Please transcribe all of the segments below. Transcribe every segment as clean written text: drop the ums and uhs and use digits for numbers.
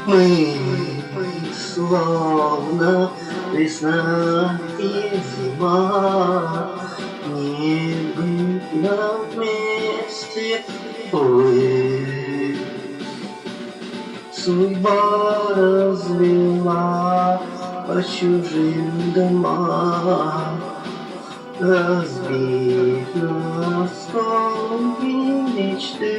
Мы словно весна и зима, не быть нам вместе, увы. Судьба развела по чужим домам, разбит на осколки мечты.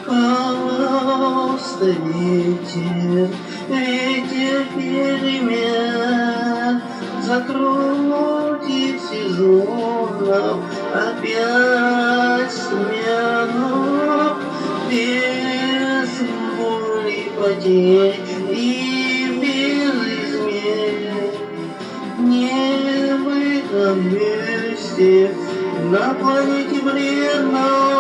Просто ветер, ветер перемен, закрутит сезонов опять смену, без боли потерь и без измен. Не в этом месте на планете бледной.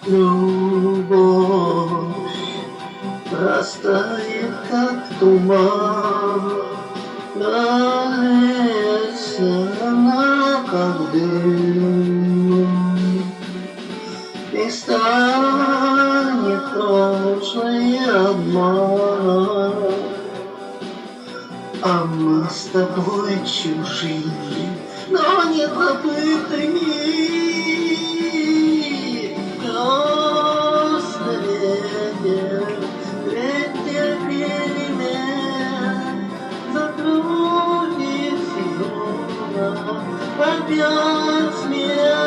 Любовь растает, как туман, греется она, как дым, и станет прошлый обман, а мы с тобой чужие, но не забытыми. Ветер перемен, закрутит сезона опять смерть.